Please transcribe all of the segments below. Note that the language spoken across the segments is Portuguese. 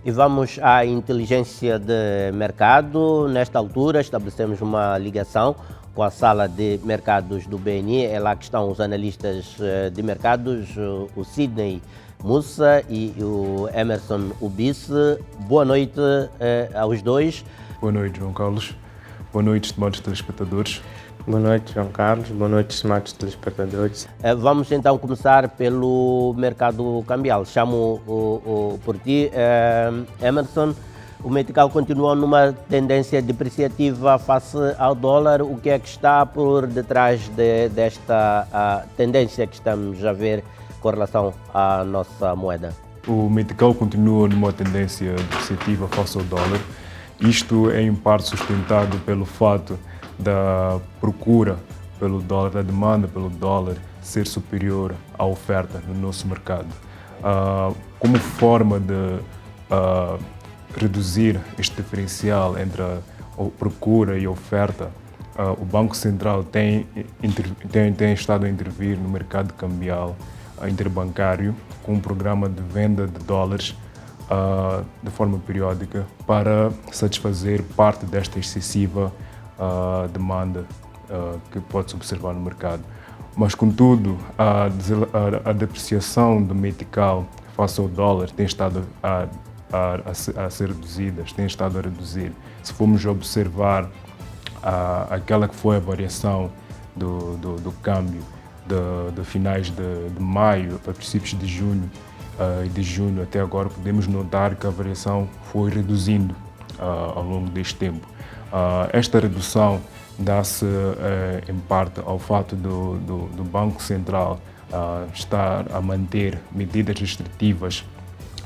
E vamos à inteligência de mercado. Nesta altura, estabelecemos uma ligação com a sala de mercados do BNI. É lá que estão os analistas de mercados, o Sidney Mussa e o Emerson Ubice. Boa noite aos dois. Boa noite, João Carlos. Boa noite, estimados telespectadores. Boa noite, João Carlos. Boa noite, estimados telespectadores. Vamos então começar pelo mercado cambial. Chamo por ti, Emerson. O metical continua numa tendência depreciativa face ao dólar. O que é que está por detrás desta tendência que estamos a ver com relação à nossa moeda? O metical continua numa tendência depreciativa face ao dólar. Isto é em parte sustentado pelo fato da procura pelo dólar, da demanda pelo dólar ser superior à oferta no nosso mercado. Como forma de reduzir este diferencial entre a procura e a oferta, o Banco Central tem estado a intervir no mercado cambial interbancário com um programa de venda de dólares de forma periódica para satisfazer parte desta excessiva demanda que pode-se observar no mercado. Mas, contudo, a depreciação do metical face ao dólar tem estado a ser reduzida, tem estado a reduzir. Se formos observar aquela que foi a variação do câmbio de finais de maio a princípios de junho e de junho até agora, podemos notar que a variação foi reduzindo ao longo deste tempo. Esta redução dá-se em parte ao fato do Banco Central estar a manter medidas restritivas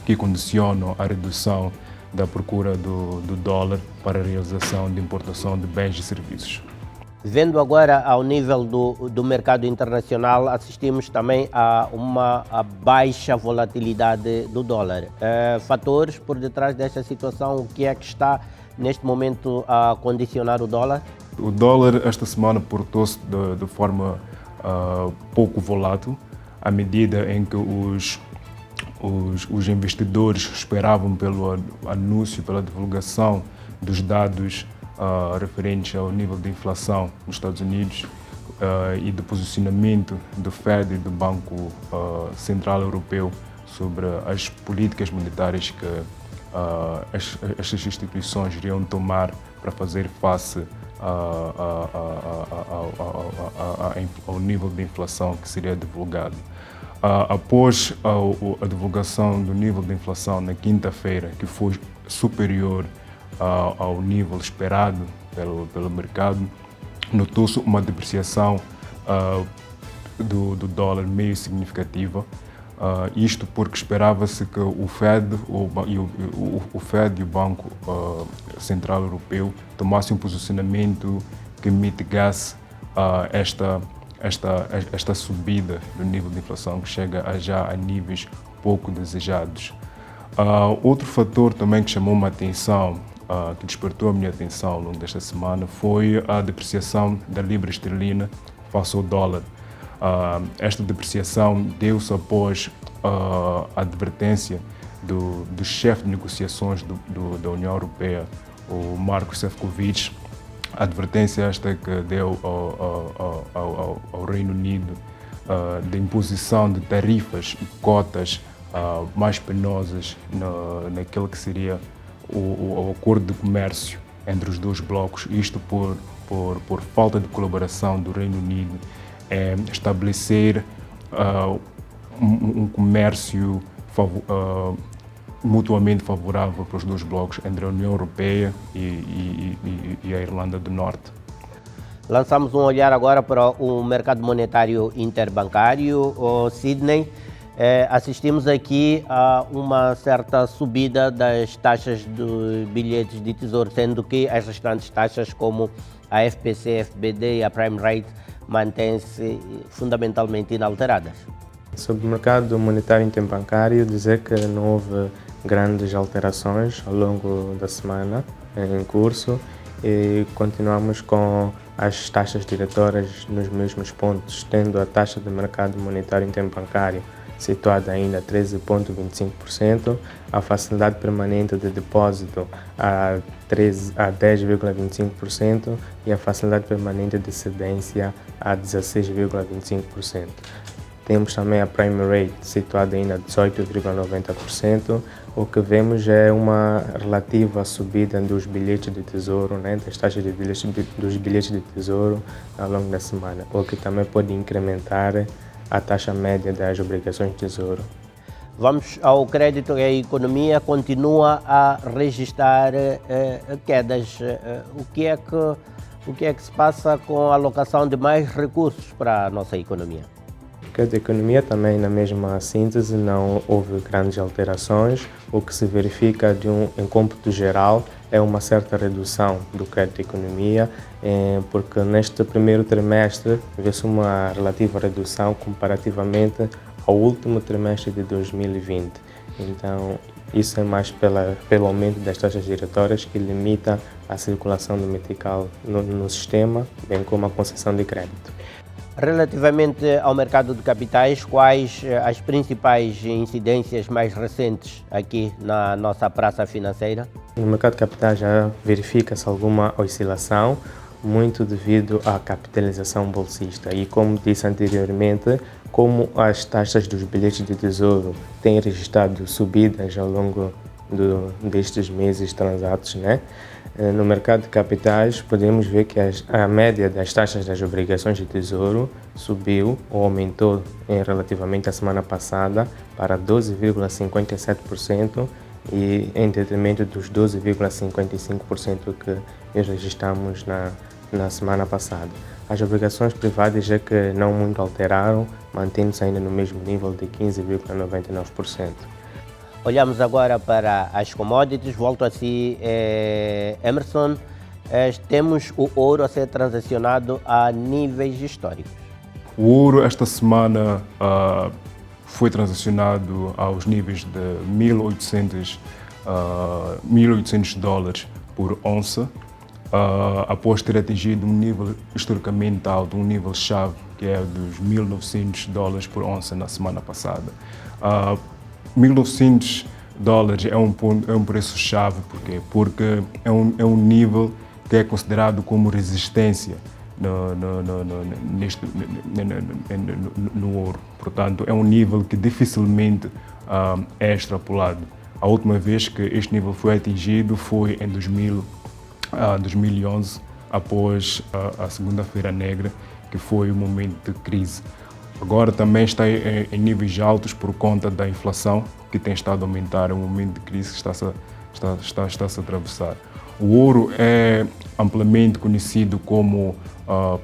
que condicionam a redução da procura do dólar para a realização de importação de bens e serviços. Vendo agora ao nível do mercado internacional, assistimos também a uma baixa volatilidade do dólar. Fatores por detrás desta situação, o que é que está neste momento a condicionar o dólar? O dólar esta semana portou-se de forma pouco volátil, à medida em que os investidores esperavam pelo anúncio, pela divulgação dos dados referentes ao nível de inflação nos Estados Unidos e do posicionamento do Fed e do Banco Central Europeu sobre as políticas monetárias que estas instituições iriam tomar para fazer face ao nível de inflação que seria divulgado. Após a divulgação do nível de inflação na quinta-feira, que foi superior ao nível esperado pelo mercado, notou-se uma depreciação do dólar meio significativa. Isto porque esperava-se que o Fed e o Banco Central Europeu tomassem um posicionamento que mitigasse esta subida do nível de inflação que chega já a níveis pouco desejados. Outro fator também que chamou uma atenção, que despertou a minha atenção ao longo desta semana, foi a depreciação da libra esterlina face ao dólar. Esta depreciação deu-se após a advertência do chefe de negociações da União Europeia, o Marko Šefčovič. A advertência esta que deu ao Reino Unido da imposição de tarifas e cotas mais penosas naquele que seria o acordo de comércio entre os dois blocos, isto por falta de colaboração do Reino Unido estabelecer um comércio mutuamente favorável para os dois blocos, entre a União Europeia e a Irlanda do Norte. Lançamos um olhar agora para o mercado monetário interbancário. Sidney, assistimos aqui a uma certa subida das taxas de bilhetes de tesouro, sendo que as restantes taxas, como a FPC, FBD e a Prime Rate, mantêm-se fundamentalmente inalteradas. Sobre o mercado monetário interbancário, dizer que não houve grandes alterações ao longo da semana em curso e continuamos com as taxas diretoras nos mesmos pontos, tendo a taxa de mercado monetário interbancário situada ainda a 13,25%, a facilidade permanente de depósito a 10,25% e a facilidade permanente de cedência a 16,25%. Temos também a Prime Rate situada ainda a 18,90%. O que vemos é uma relativa subida dos bilhetes de tesouro, né, das taxas de dos bilhetes de tesouro ao longo da semana, o que também pode incrementar a taxa média das obrigações de tesouro. Vamos ao crédito. A economia continua a registrar quedas. O que é que se passa com a alocação de mais recursos para a nossa economia? A economia também, na mesma síntese, não houve grandes alterações. O que se verifica em cômputo geral é uma certa redução do crédito à economia, porque neste primeiro trimestre vê-se uma relativa redução comparativamente ao último trimestre de 2020. Então, isso é mais pelo aumento das taxas giratórias, que limita a circulação do metical no sistema, bem como a concessão de crédito. Relativamente ao mercado de capitais, quais as principais incidências mais recentes aqui na nossa praça financeira? No mercado de capitais já verifica-se alguma oscilação, muito devido à capitalização bolsista. E como disse anteriormente, como as taxas dos bilhetes de tesouro têm registrado subidas ao longo destes meses transatos, né? No mercado de capitais, podemos ver que a média das taxas das obrigações de tesouro subiu ou aumentou relativamente à semana passada para 12,57% e em detrimento dos 12,55% que registramos na semana passada. As obrigações privadas é que não muito alteraram, mantendo-se ainda no mesmo nível de 15,99%. Olhamos agora para as commodities. Volto a si, Emerson. Temos o ouro a ser transacionado a níveis históricos. O ouro esta semana foi transacionado aos níveis de 1.800 dólares por onça, após ter atingido um nível historicamente alto, um nível chave, que é dos 1.900 dólares por onça na semana passada. 1.900 dólares é um preço-chave, porque é um nível que é considerado como resistência no ouro. Portanto, é um nível que dificilmente é extrapolado. A última vez que este nível foi atingido foi em 2011, após a Segunda-feira Negra, que foi um momento de crise. Agora também está em níveis altos por conta da inflação, que tem estado a aumentar, é um momento de crise que está-se a atravessar. O ouro é amplamente conhecido como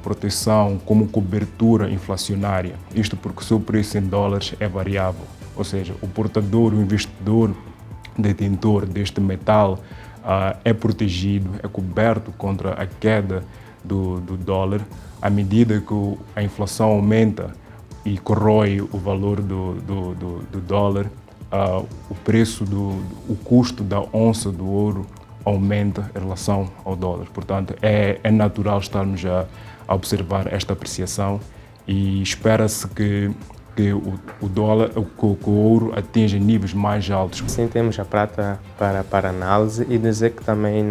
proteção, como cobertura inflacionária. Isto porque o seu preço em dólares é variável, ou seja, o portador, o investidor, detentor deste metal é protegido, é coberto contra a queda do dólar. À medida que a inflação aumenta e corrói o valor do dólar, o preço, o custo da onça do ouro aumenta em relação ao dólar. Portanto, é natural estarmos a observar esta apreciação e espera-se que o ouro atinja níveis mais altos. Sim, temos a prata para análise e dizer que também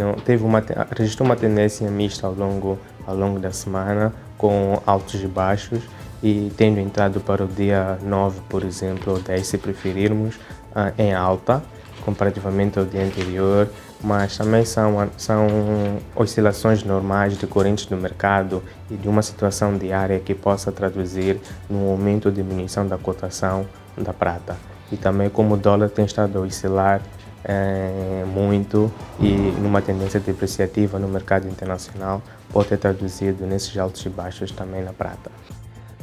registrou uma tendência mista ao longo da semana, com altos e baixos, e tendo entrado para o dia 9, por exemplo, ou 10, se preferirmos, em alta, comparativamente ao dia anterior, mas também são oscilações normais decorrentes do mercado e de uma situação diária que possa traduzir no aumento ou diminuição da cotação da prata. E também como o dólar tem estado a oscilar muito e numa tendência depreciativa no mercado internacional, pode ter traduzido nesses altos e baixos também na prata.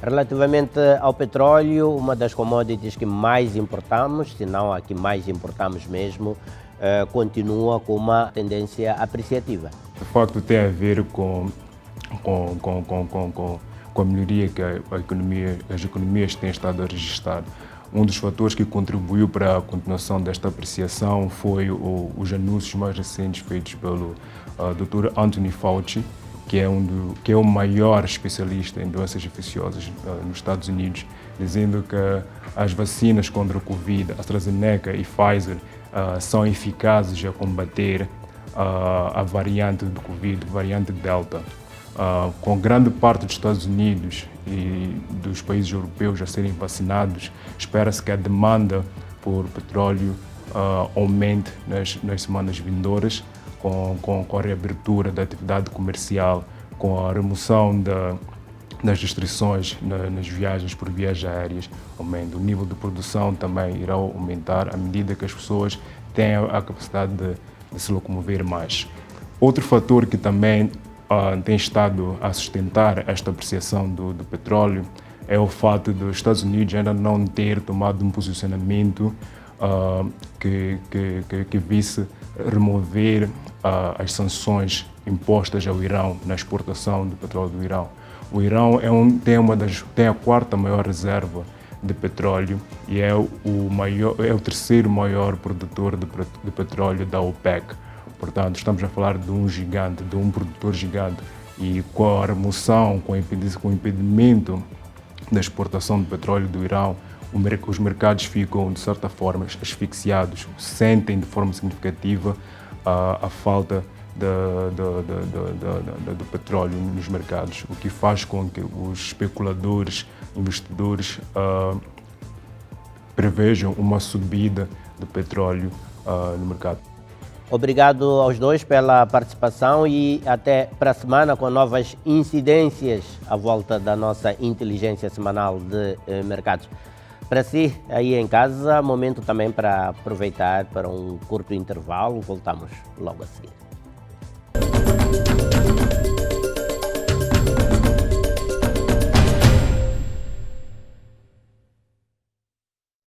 Relativamente ao petróleo, uma das commodities que mais importamos, se não a que mais importamos mesmo, continua com uma tendência apreciativa. De facto, tem a ver com a melhoria que as economias têm estado a registrar. Um dos fatores que contribuiu para a continuação desta apreciação foi os anúncios mais recentes feitos pelo Dr. Anthony Fauci, que é o maior especialista em doenças infecciosas nos Estados Unidos, dizendo que as vacinas contra o Covid, AstraZeneca e Pfizer, são eficazes a combater a variante do Covid, variante Delta. Com grande parte dos Estados Unidos e dos países europeus a serem vacinados, espera-se que a demanda por petróleo aumente nas semanas vindouras, com a reabertura da atividade comercial, com a remoção das restrições nas viagens por vias aéreas, aumenta. O nível de produção também irá aumentar à medida que as pessoas tenham a capacidade de se locomover mais. Outro fator que também tem estado a sustentar esta apreciação do petróleo é o fato dos Estados Unidos ainda não ter tomado um posicionamento que visse remover as sanções impostas ao Irão na exportação do petróleo do Irão. O Irão tem a quarta maior reserva de petróleo e é o terceiro maior produtor de petróleo da OPEC. Portanto, estamos a falar de um gigante, de um produtor gigante, e com a remoção, com o impedimento da exportação de petróleo do Irão, os mercados ficam, de certa forma, asfixiados, sentem de forma significativa a falta do petróleo nos mercados, o que faz com que os especuladores, investidores prevejam uma subida do petróleo no mercado. Obrigado aos dois pela participação e até para a semana com novas incidências à volta da nossa inteligência semanal de mercados. Para si, aí em casa, momento também para aproveitar para um curto intervalo. Voltamos logo a seguir.